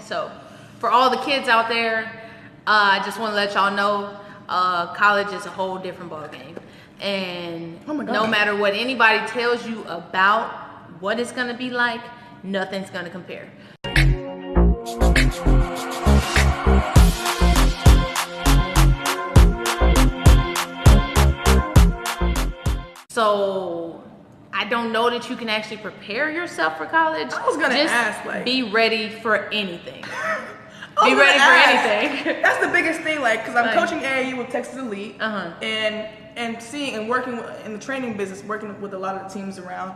So for all the kids out there, I just want to let y'all know, college is a whole different ballgame. And no matter what anybody tells you about what it's going to be like, nothing's going to compare. So I don't know that you can actually prepare yourself for college. I was gonna ask, like, be ready for anything. Be ready for anything. That's the biggest thing, like, because I'm coaching AAU with Texas Elite, and seeing and working in the training business, working with a lot of the teams around.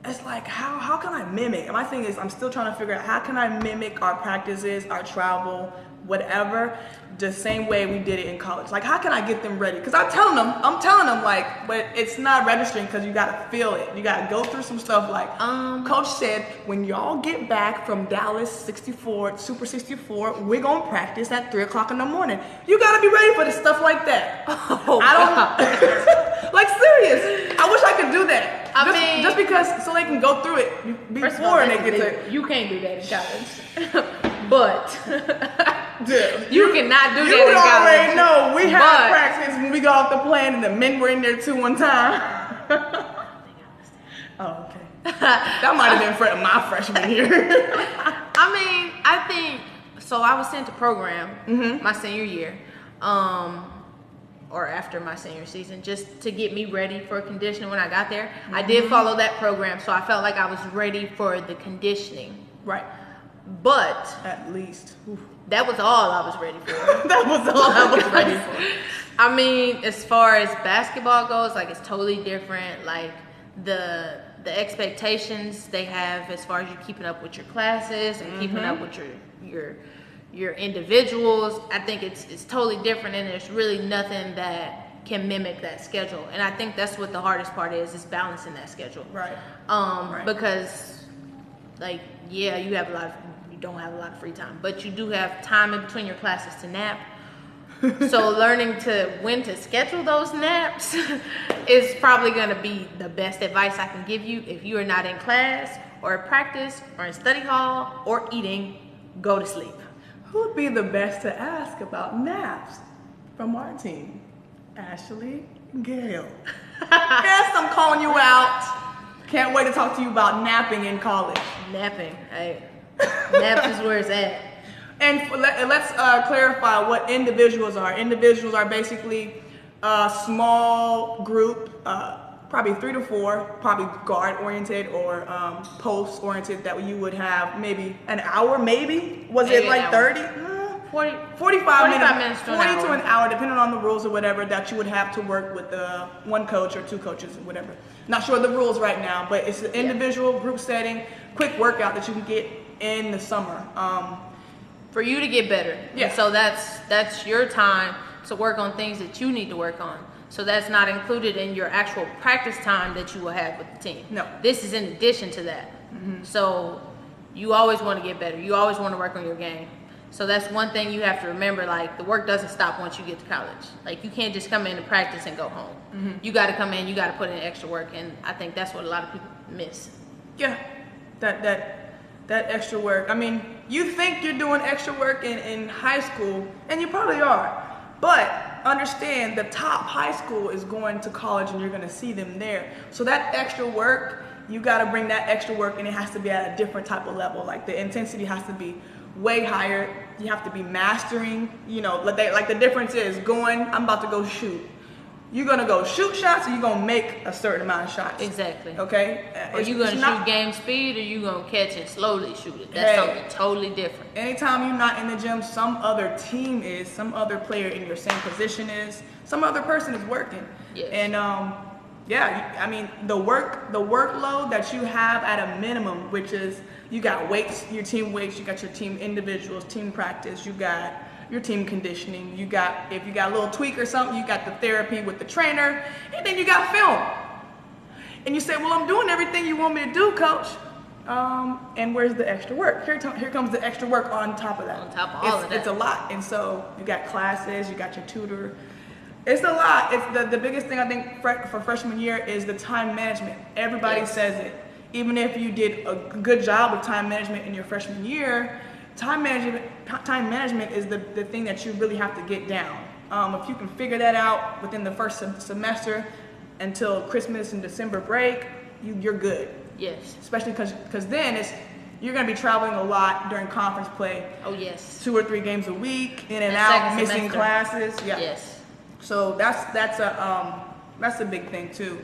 It's like, how can I mimic? And my thing is, I'm still trying to figure out how can I mimic our practices, our travel, whatever, the same way we did it in college. Like, how can I get them ready? Because I'm telling them, like, but it's not registering because you got to feel it. You got to go through some stuff. Like, Coach said, when y'all get back from Dallas 64, Super 64, we're going to practice at 3 o'clock in the morning. You got to be ready for the stuff like that. Like, serious. I wish I could do that. Just because, so they can go through it before they get to. You can't do that in college. But dude, you cannot do that in college. You already know we had practice when we got off the plane and the men were in there too one time. Oh, okay. That might have been my freshman year. I mean, I think so. I was sent to program my senior year, or after my senior season, just to get me ready for conditioning when I got there. I did follow that program, so I felt like I was ready for the conditioning. Right. But at least that was all I was ready for. That was all I was ready for. I mean, as far as basketball goes, like, it's totally different. Like, the expectations they have as far as you keeping up with your classes and keeping up with your individuals, I think it's totally different, and there's really nothing that can mimic that schedule. And I think that's what the hardest part is balancing that schedule. Right. Because, like, yeah, you don't have a lot of free time, but you do have time in between your classes to nap. So learning when to schedule those naps is probably going to be the best advice I can give you. If you are not in class or at practice or in study hall or eating, go to sleep. Who would be the best to ask about naps from our team? Ashleigh, Gail. Yes, I'm calling you out. Can't wait to talk to you about napping in college. Napping, hey. Naps is where it's at. And let's clarify what individuals are. Individuals are basically a small group, probably 3 to 4, probably guard-oriented or post-oriented, that you would have maybe an hour, maybe? Was it like 30? 45 minutes, 40 to an hour, depending on the rules or whatever, that you would have to work with one coach or 2 coaches or whatever. Not sure of the rules right now, but it's an individual group setting, quick workout that you can get in the summer. For you to get better. Yeah. And so that's your time to work on things that you need to work on. So that's not included in your actual practice time that you will have with the team. No. This is in addition to that. So you always want to get better. You always want to work on your game. So that's one thing you have to remember. Like, the work doesn't stop once you get to college. Like, you can't just come in and practice and go home. You got to come in, you got to put in extra work, and I think that's what a lot of people miss. Yeah, that extra work. I mean, you think you're doing extra work in high school, and you probably are. But understand, the top high school is going to college, and you're going to see them there. So that extra work, you got to bring that extra work, and it has to be at a different type of level. Like, the intensity has to be way higher. You have to be mastering, like the difference is I'm about to go shoot. You're gonna go shoot shots, or you're gonna make a certain amount of shots. Exactly. Okay? Are you gonna shoot game speed, or you gonna catch and slowly shoot it? That's something totally different. Anytime you're not in the gym, some other team is, some other player in your same position is, some other person is working. Yes. And I mean, the workload that you have at a minimum, which is, you got weights, your team weights, you got your team individuals, team practice, you got your team conditioning, if you got a little tweak or something, you got the therapy with the trainer, and then you got film. And you say, well, I'm doing everything you want me to do, coach. And where's the extra work? Here comes the extra work on top of that. On top of all of that. It's a lot. And so you got classes, you got your tutor. It's a lot. It's the biggest thing I think for freshman year is the time management. Everybody says it. Even if you did a good job of time management in your freshman year, time management is the thing that you really have to get down. If you can figure that out within the first semester until Christmas and December break, you're good. Yes. Especially because then you're going to be traveling a lot during conference play. Oh, yes. 2 or 3 games a week, in and out, missing semester. classes. Yeah. Yes. So that's a big thing too.